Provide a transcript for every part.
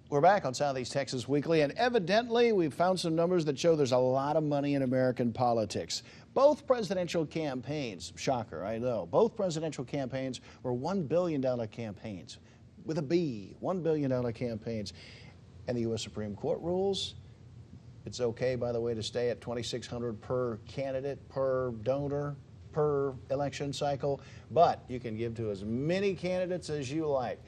We're back on Southeast Texas Weekly, and evidently we've found some numbers that show there's a lot of money in American politics. Both presidential campaigns, shocker, I know, both presidential campaigns were $1 billion campaigns, with a B, $1 billion campaigns. And the U.S. Supreme Court rules it's okay, by the way, to stay at $2,600 per candidate, per donor, per election cycle, but you can give to as many candidates as you like.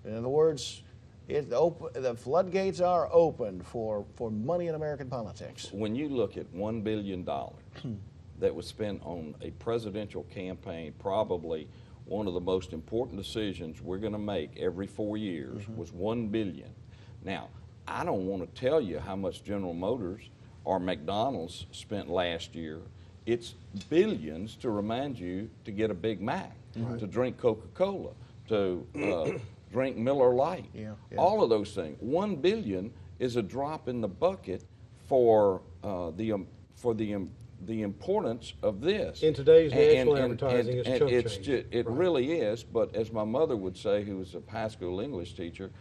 In other words, the floodgates are open for money in American politics. When you look at $1 billion that was spent on a presidential campaign, probably one of the most important decisions we're going to make every 4 years was $1 billion. Now, I don't want to tell you how much General Motors or McDonald's spent last year. It's billions to remind you to get a Big Mac, to drink Coca-Cola, to drink Miller Lite, all of those things. $1 billion is a drop in the bucket for the importance of this. In today's national advertising, it's chump change. It really is, but as my mother would say, who was a high school English teacher,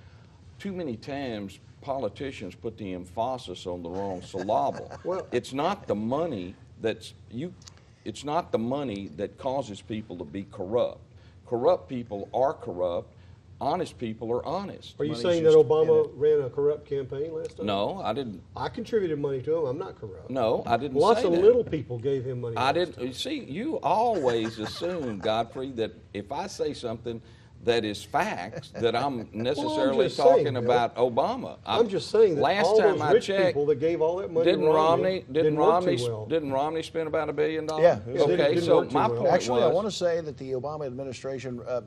too many times politicians put the emphasis on the wrong syllable. Well, it's not the money it's not the money that causes people to be corrupt. Corrupt people are corrupt. Honest people are honest. Are you saying that Obama ran a corrupt campaign last time? No, I didn't. I contributed money to him. I'm not corrupt. No, I didn't Lots say of that. little people gave him money. I didn't. You see, you always assume, Godfrey, that if I say something that is facts, that I'm necessarily talking about Obama. I'm just saying that last all time those I rich checked, people that gave all that money didn't to Romney didn't well. Romney spend about $1 billion? Yeah. Okay, didn't so work too my well. point Actually, I was, want to say that the Obama administration, the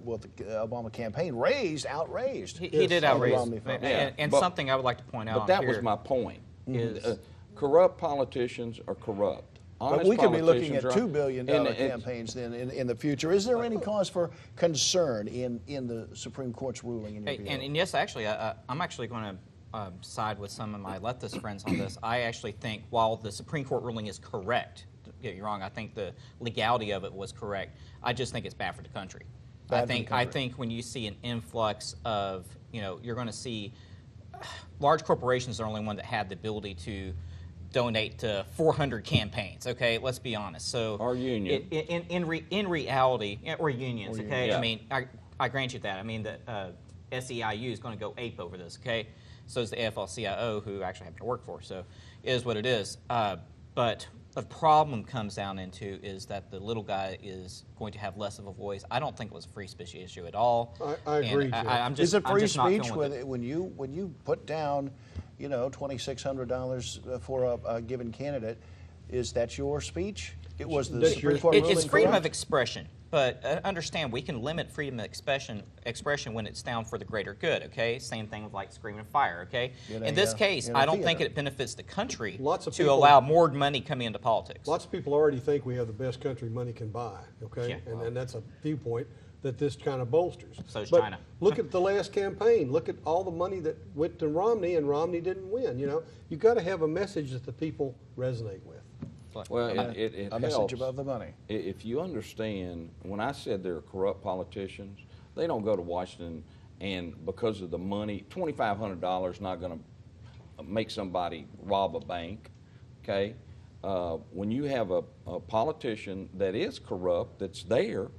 Obama campaign outraised. He did outraise. Yeah, And but- something I would like to point out but that here was my point. is Corrupt politicians are corrupt. But Honest we could be looking at politicians $2 billion and it's- campaigns then in the future. Is there any cause for concern in the Supreme Court's ruling? In your view? and yes, actually, I'm actually going to side with some of my leftist friends on this. I actually think while the Supreme Court ruling is correct, don't get me wrong, I think the legality of it was correct. I just think it's bad for the country. I think when you see an influx of, you're going to see large corporations are the only one that had the ability to donate to 400 campaigns. Okay, let's be honest. So Or union. In reality, or unions. Okay, Yeah. I mean, I grant you that. I mean, the SEIU is going to go ape over this. Okay, so is the AFL-CIO, who actually happen to work for. So it is what it is. But the problem comes down into is that the little guy is going to have less of a voice. I don't think it was a free speech issue at all. I agree, Jeff. I'm Is it free not speech going with it. when you put down, $2,600 for a given candidate? Is that your speech? It was the Supreme Court ruling. It's freedom of correct? expression, but understand we can limit freedom of expression when it's down for the greater good. Okay, same thing with like screaming fire. Okay, in this case, I don't think it benefits the country Lots of to people- allow more money coming into politics. Lots of people already think we have the best country money can buy, okay? Yeah. And that's a viewpoint that this kind of bolsters. So's But China. Look at the last campaign. Look at all the money that went to Romney, and Romney didn't win. You've got to have a message that the people resonate with. Well, it a helps. message above the money. If you understand, when I said there are corrupt politicians, they don't go to Washington and because of the money, $2,500 not going to make somebody rob a bank, okay? When you have a politician that is corrupt, that's there,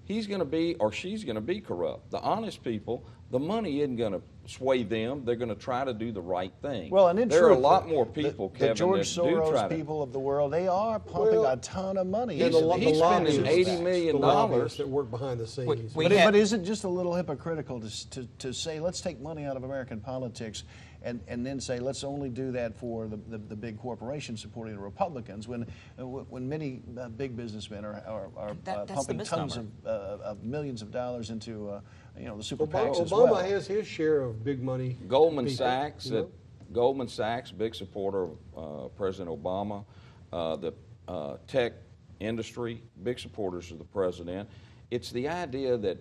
he's going to be or she's going to be corrupt. The honest people, the money isn't going to sway them. They're going to try to do the right thing. Well, and in there are a truth, lot more people, the Kevin, George that do Soros try to. people of the world, they are pumping a ton of money. He's into spending lobbyists, $80 million. The lobbyists that work behind the scenes. But is it just a little hypocritical to say, let's take money out of American politics and then say, let's only do that for the big corporations supporting the Republicans when many big businessmen are That's the pumping tons of millions of dollars into the super PACs as well. Obama has his share of big money. Goldman people, Sachs, Goldman Sachs, big supporter of President Obama. The tech industry, big supporters of the president. It's the idea that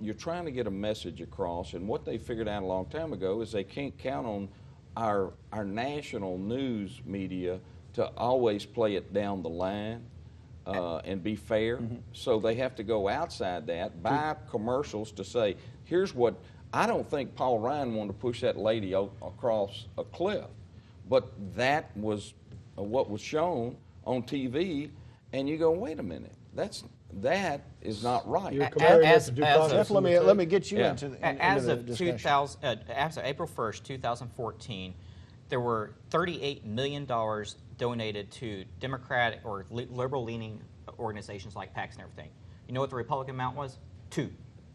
you're trying to get a message across, and what they figured out a long time ago is they can't count on our national news media to always play it down the line and be fair. So they have to go outside that, buy commercials to say, here's what I don't think Paul Ryan wanted to push that lady across a cliff, but that was what was shown on TV, and you go, wait a minute, that is not right. You're comparing it to due as process. Jeff, let me get you Yeah. into As the of discussion. as of April 1st, 2014, there were $38 million donated to Democratic or liberal-leaning organizations like PACs and everything. You know what the Republican amount was? 2.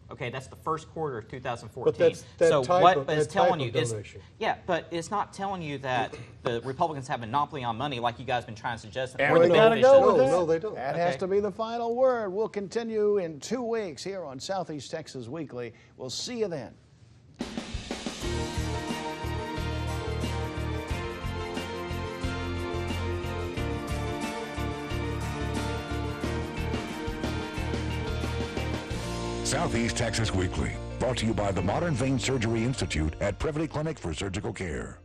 Okay, that's the first quarter of 2014. But that's that so type what of- is that telling type you of is donation. but it's not telling you that the Republicans have a monopoly on money like you guys have been trying to suggest. And or we the gotta beneficiaries. go with No, that. no, they don't. That has Okay. to be the final word. We'll continue in 2 weeks here on Southeast Texas Weekly. We'll see you then. Southeast Texas Weekly, brought to you by the Modern Vein Surgery Institute at Privity Clinic for Surgical Care.